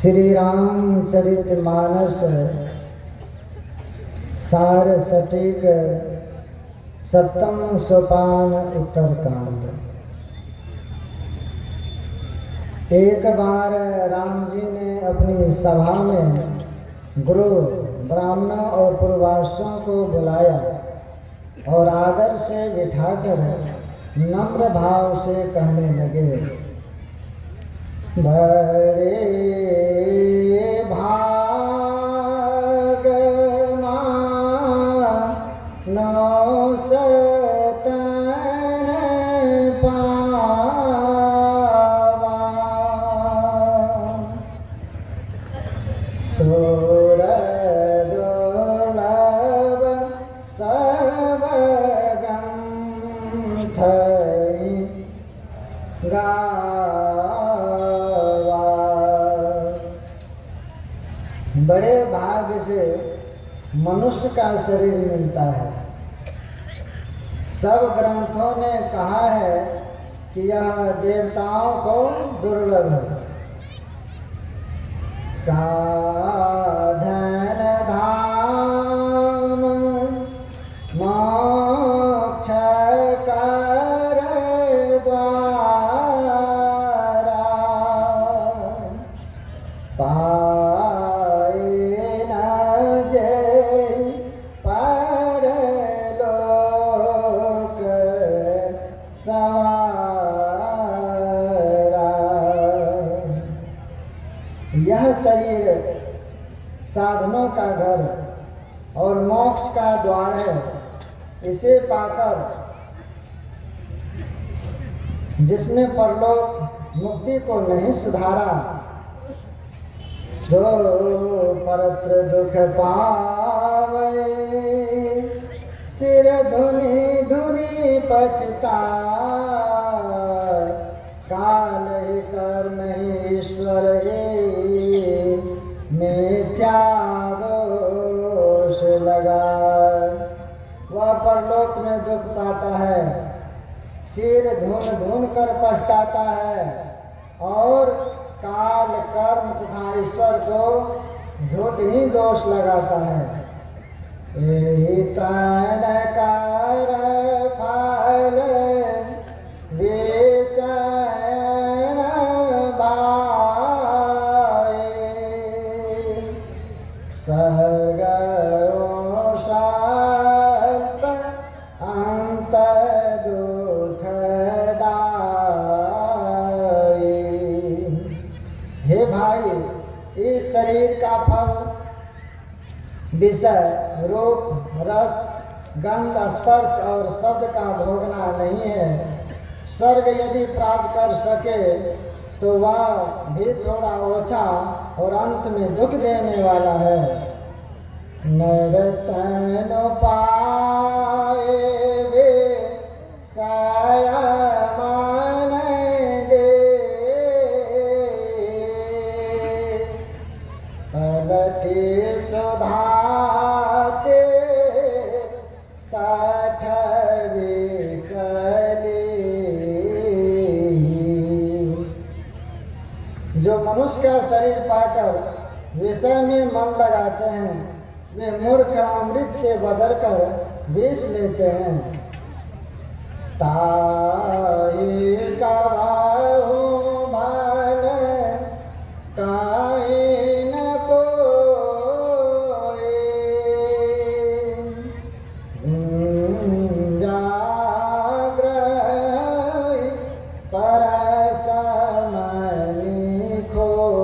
श्री रामचरितमानस सार सटीक सप्तम सोपान उत्तरकांड। एक बार राम जी ने अपनी सभा में गुरु ब्राह्मणों और पूर्वाश्रम को बुलाया और आदर से बिठाकर नम्र भाव से कहने लगे, बड़े भाग मानो सतन पावा, सुर दुर्लभ सब ग्रंथ गावा। बड़े भाग्य से मनुष्य का शरीर मिलता है। सब ग्रंथों ने कहा है कि यह देवताओं को दुर्लभ है। साधन धाम मोक्ष कर द्वारा, पाए न जे परलोक सवारा। यह शरीर साधनों का घर और मोक्ष का द्वार है। इसे पाकर जिसने परलोक मुक्ति को नहीं सुधारा, सो परत्र दुख पावे, सिर धुनि धुनि पछताए, काल ही कर्म ही ईश्वर ही मिथ्या दोष लगाए। वह परलोक में दुख पाता है, सिर धुन धुन कर पछताता है और काल कर्म तथा ईश्वर को झूठ ही दोष लगाता है। यही तन कर फल विषण भाए, सर्ग सल्प अंत दुखदाई। हे भाई, इस शरीर का फल विषय रूप रस गंध स्पर्श और शब्द का भोगना नहीं है। स्वर्ग यदि प्राप्त कर सके तो वह भी थोड़ा ओछा और अंत में दुख देने वाला है। नरतन पाए वे सयमान दे, पलटी सुधाते साठ विसली। जो मनुष्य का शरीर पाकर विषय में मन लगाते हैं, वे मूर्ख अमृत से बदलकर विष लेते हैं। ताई का भाऊ भाल काई न कोई, जाग्रही परसमनि खोई।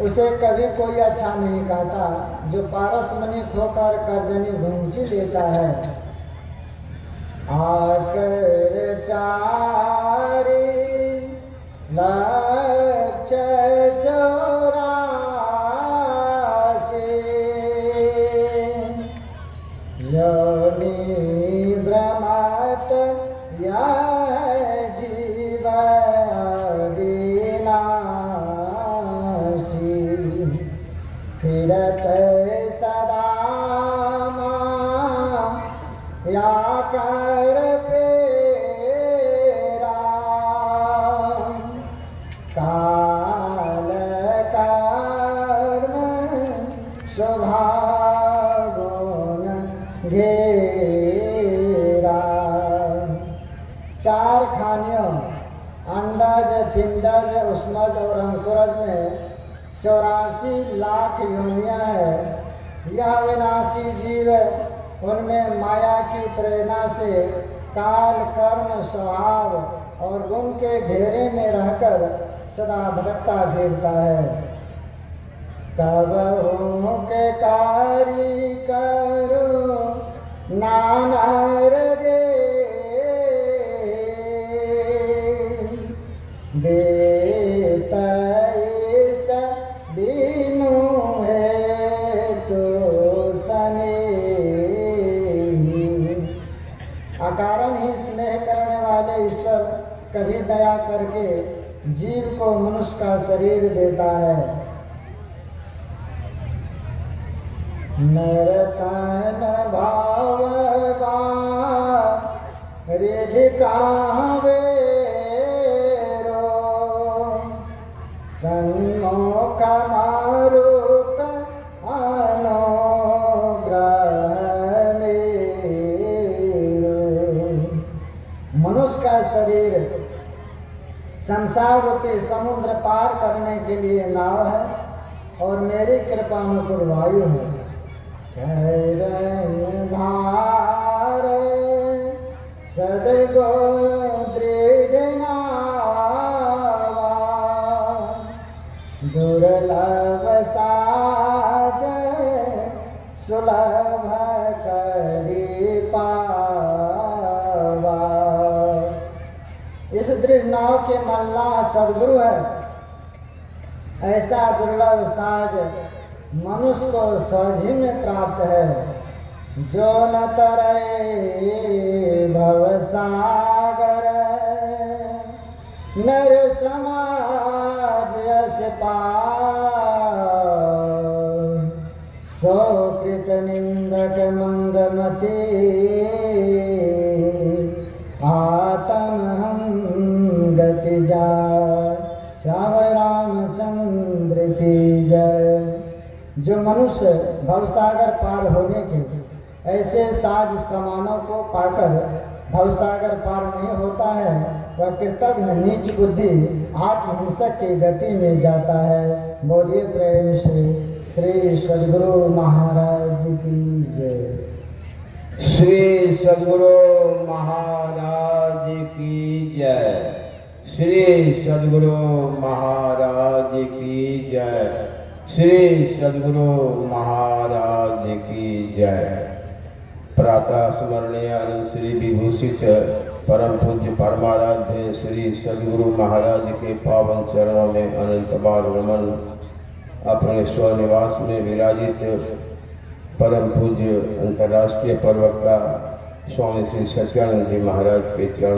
उसे कभी कोई अच्छा नहीं कहता जो पारसमणि खोकर कर्जनी घूंची देता है। आकर चारी लक्ष्य 84, योनि भ्रमत यह जीव विनाशी, फिरत सदा या कर फेरा, पिंडज, उष्मज और अंकुरज में 84 लाख योनियां हैं। यह विनाशी जीव उनमें माया की प्रेरणा से काल, कर्म, स्वभाव और गुण के घेरे में रहकर सदा भटकता फिरता है। कबहू के कारी करो नानर गे, देता बीनू है तो सने। अकारण ही स्नेह करने वाले ईश्वर कभी दया करके जीव को मनुष्य का शरीर देता है। नरतन भावगा रिधि कावे सन्मुख मारुत अनुग्रह मेरो। मनुष्य का शरीर संसार रूपी समुद्र पार करने के लिए नाव है और मेरी कृपा अनुकूल वायु है। धार सदगो दृढ़ दुर्लभ साज सुलभ करी पावा। इस दृढ़ नाव के मल्लाह सदगुरु है। ऐसा दुर्लभ साज मनुष्य को सहज ही में प्राप्त है। जो न तरे भवसागर नर समाज यस पार। सो कृत निंदक मंदमती आत्म हम गति जाय। श्याम रामचंद्र की जय। जो मनुष्य भवसागर पार होने के ऐसे साज समानों को पाकर भवसागर पार नहीं होता है, वह कृतज्ञ नीच बुद्धि आत्महिंसक की गति में जाता है। बोलिए प्रेम से श्री सद्गुरु महाराज की जय। श्री सद्गुरु महाराज की जय। श्री सद्गुरु महाराज की जय। श्री सद्गुरु महाराज की जय। प्रातः स्मरणीय अनंत श्री विभूषित परम पूज्य परमाराध्य श्री सद्गुरु महाराज के पावन चरणों में अनंत बार नमन। अपने स्वनिवास में विराजित परम पूज्य अंतर्राष्ट्रीय प्रवक्ता स्वामी श्री सच्चिदानंद जी महाराज के चरण